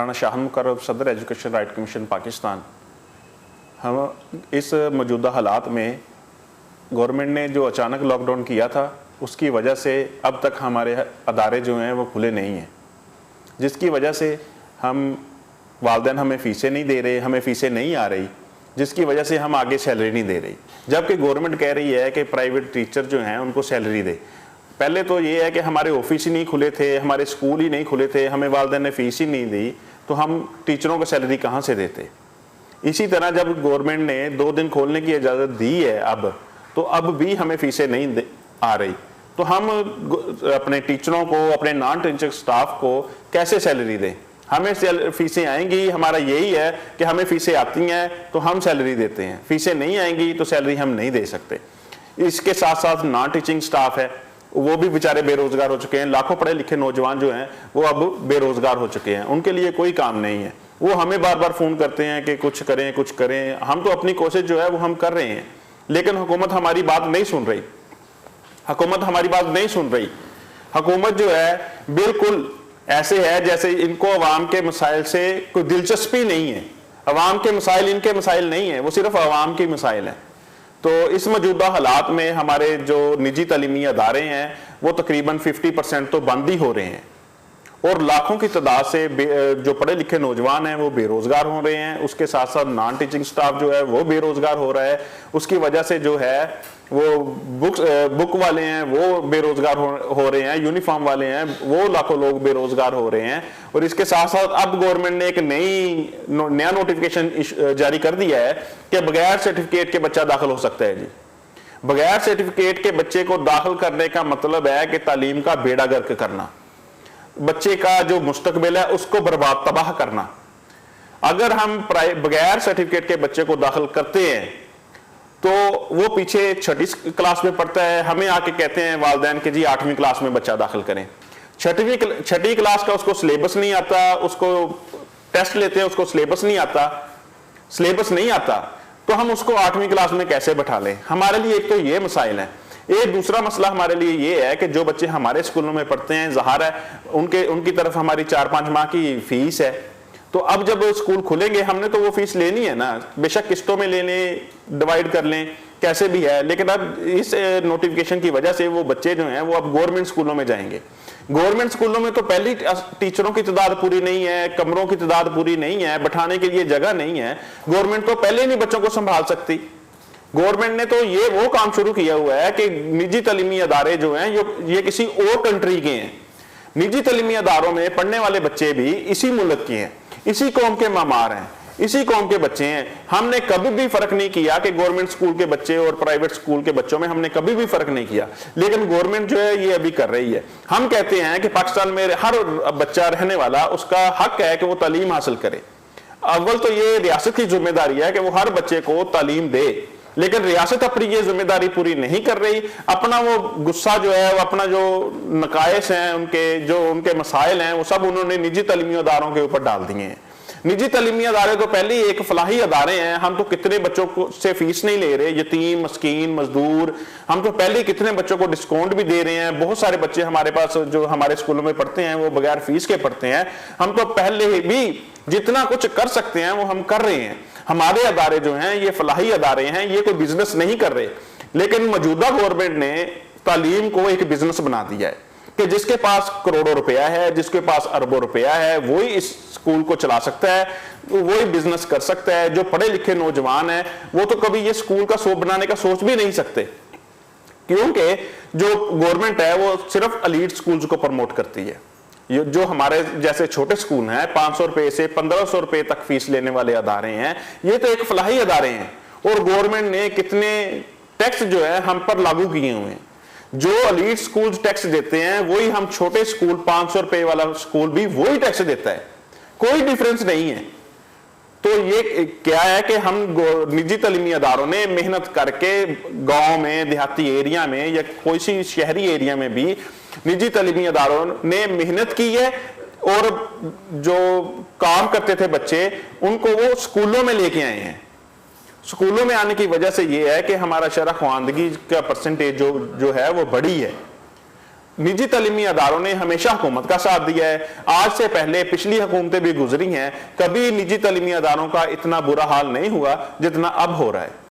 मौलाना शाह मुकर्रम सदर education right commission Pakistan. हम इस मौजूदा हालात में गवर्नमेंट ने जो अचानक लॉकडाउन किया था उसकी वजह से अब तक हमारे अदारे जो हैं वो खुले नहीं हैं, जिसकी वजह से वालिदैन हमें फ़ीसें नहीं दे रहे, हमें फ़ीसें नहीं आ रही, जिसकी वजह से हम आगे सैलरी नहीं दे रही। जबकि गवर्नमेंट कह रही है कि प्राइवेट टीचर जो हैं उनको सैलरी दे। पहले तो ये है कि हमारे ऑफिस ही नहीं खुले थे, हमारे स्कूल ही नहीं खुले थे, हमें वालिदैन ने फ़ीस ही नहीं दी, तो हम टीचरों को सैलरी कहाँ से देते। इसी तरह जब गवर्नमेंट ने 2 दिन खोलने की इजाज़त दी है अब भी हमें फ़ीसें नहीं आ रही, तो हम अपने टीचरों को, अपने नॉन टीचिंग स्टाफ को कैसे सैलरी दें। हमें फ़ीसें आएंगी, हमारा यही है कि हमें फ़ीसें आती हैं तो हम सैलरी देते हैं, फ़ीसें नहीं आएंगी तो सैलरी हम नहीं दे सकते। इसके साथ साथ नॉन टीचिंग स्टाफ है वो भी बेचारे बेरोज़गार हो चुके हैं। लाखों पढ़े लिखे नौजवान जो हैं वो अब बेरोज़गार हो चुके हैं, उनके लिए कोई काम नहीं है। वो हमें बार बार फ़ोन करते हैं कि कुछ करें कुछ करें। हम तो अपनी कोशिश जो है वो हम कर रहे हैं, लेकिन हुकूमत हमारी बात नहीं सुन रही। हुकूमत जो है बिल्कुल ऐसे है जैसे इनको अवाम के मसाइल से कोई दिलचस्पी नहीं है। अवाम के मसाइल इनके मसाइल नहीं है, वो सिर्फ अवाम के मसाइल हैं। तो इस मौजूदा हालात में हमारे जो निजी तालीमी अदारे हैं वो तकरीबन 50% तो बंद ही हो रहे हैं, और लाखों की तादाद से जो पढ़े लिखे नौजवान हैं वो बेरोज़गार हो रहे हैं। उसके साथ साथ नॉन टीचिंग स्टाफ जो है वो बेरोज़गार हो रहा है। उसकी वजह से जो है वो बुक वाले हैं वो बेरोज़गार हो रहे हैं, यूनिफॉर्म वाले हैं वो लाखों लोग बेरोज़गार हो रहे हैं। और इसके साथ साथ अब गवर्नमेंट ने एक नया नोटिफिकेशन जारी कर दिया है कि बगैर सर्टिफिकेट के बच्चा दाखिल हो सकता है जी। बगैर सर्टिफिकेट के बच्चे को दाखिल करने का मतलब है कि तालीम का बेड़ा गर्क करना, बच्चे का जो मुस्तकबिल है उसको बर्बाद तबाह करना। अगर हम बगैर सर्टिफिकेट के बच्चे को दाखिल करते हैं तो वो पीछे 6ठी क्लास में पढ़ता है, हमें आके कहते हैं वालिदैन के जी 8वीं क्लास में बच्चा दाखिल करें। 6ठी क्लास का उसको सिलेबस नहीं आता, उसको टेस्ट लेते हैं उसको सिलेबस नहीं आता, तो हम उसको 8वीं क्लास में कैसे बैठा लें। हमारे लिए एक तो ये मसाइल है। एक दूसरा मसला हमारे लिए ये है कि जो बच्चे हमारे स्कूलों में पढ़ते हैं ज़ाहिर है उनकी तरफ हमारी 4-5 माह की फीस है। तो अब जब स्कूल खुलेंगे हमने तो वो फीस लेनी है ना, बेशक किस्तों में ले लें, डिवाइड कर लें, कैसे भी है, लेकिन अब इस नोटिफिकेशन की वजह से वो बच्चे जो हैं वो अब गवर्नमेंट स्कूलों में जाएंगे। गवर्नमेंट स्कूलों में तो पहली टीचरों की तादाद पूरी नहीं है, कमरों की तादाद पूरी नहीं है, बैठाने के लिए जगह नहीं है। गवर्नमेंट तो पहले नहीं बच्चों को संभाल सकती। गवर्नमेंट ने तो ये वो काम शुरू किया हुआ है कि निजी तालीमी अदारे जो हैं ये किसी और कंट्री के हैं। निजी तालीमी अदारों में पढ़ने वाले बच्चे भी इसी मुल्क के हैं, इसी कौम के मामार हैं, इसी कौम के बच्चे हैं। हमने कभी भी फर्क नहीं किया कि गवर्नमेंट स्कूल के बच्चे और प्राइवेट स्कूल के बच्चों में हमने कभी भी फर्क नहीं किया, लेकिन गवर्नमेंट जो है ये अभी कर रही है। हम कहते हैं कि पाकिस्तान में हर बच्चा रहने वाला उसका हक है कि वो तालीम हासिल करे। अव्वल तो ये रियासत की जिम्मेदारी है कि वो हर बच्चे को तालीम दे, लेकिन रियासत अपनी ये जिम्मेदारी पूरी नहीं कर रही। अपना वो गुस्सा जो है वो अपना जो नकायस हैं उनके मसाइल हैं वो सब उन्होंने निजी तालीमी अदारों के ऊपर डाल दिए हैं। निजी तालीमी अदारे तो पहले ही एक फलाही अदारे हैं। हम तो कितने बच्चों को से फीस नहीं ले रहे, यतीम मस्कीन मजदूर, हम तो पहले ही कितने बच्चों को डिस्काउंट भी दे रहे हैं। बहुत सारे बच्चे हमारे पास जो हमारे स्कूलों में पढ़ते हैं वो बगैर फीस के पढ़ते हैं। हम तो पहले भी जितना कुछ कर सकते हैं वो हम कर रहे हैं। हमारे अदारे जो हैं ये फलाही अदारे हैं, ये कोई बिजनेस नहीं कर रहे। लेकिन मौजूदा गवर्नमेंट ने तालीम को एक बिजनेस बना दिया है कि जिसके पास करोड़ों रुपया है, जिसके पास अरबों रुपया है, वही इस स्कूल को चला सकता है, वही बिजनेस कर सकता है। जो पढ़े लिखे नौजवान है वो तो कभी ये स्कूल का शॉप बनाने का सोच भी नहीं सकते, क्योंकि जो गवर्नमेंट है वो सिर्फ एलीट स्कूल्स को प्रमोट करती है। जो हमारे जैसे छोटे स्कूल हैं 500 रुपए से 1500 रुपए तक फीस लेने वाले अदारे हैं, ये तो एक फलाही अदारे हैं। और गवर्नमेंट ने कितने टैक्स जो है हम पर लागू किए हुए हैं। जो एलीट स्कूल टैक्स देते हैं वही हम छोटे स्कूल 500 रुपए वाला स्कूल भी वही टैक्स देता है, कोई डिफरेंस नहीं है। तो ये क्या है कि हम निजी तालीमी अदारों ने मेहनत करके गांव में, देहाती एरिया में या कोई सी शहरी एरिया में भी निजी तालीमी अदारों ने मेहनत की है, और जो काम करते थे बच्चे उनको वो स्कूलों में लेके आए हैं। स्कूलों में आने की वजह से ये है कि हमारा शरह ख्वानदगी का परसेंटेज जो है वो बढ़ी है। निजी तालीमी अदारों ने हमेशा हुकूमत का साथ दिया है। आज से पहले पिछली हुकूमतें भी गुजरी हैं, कभी निजी तालीमी अदारों का इतना बुरा हाल नहीं हुआ जितना अब हो रहा है।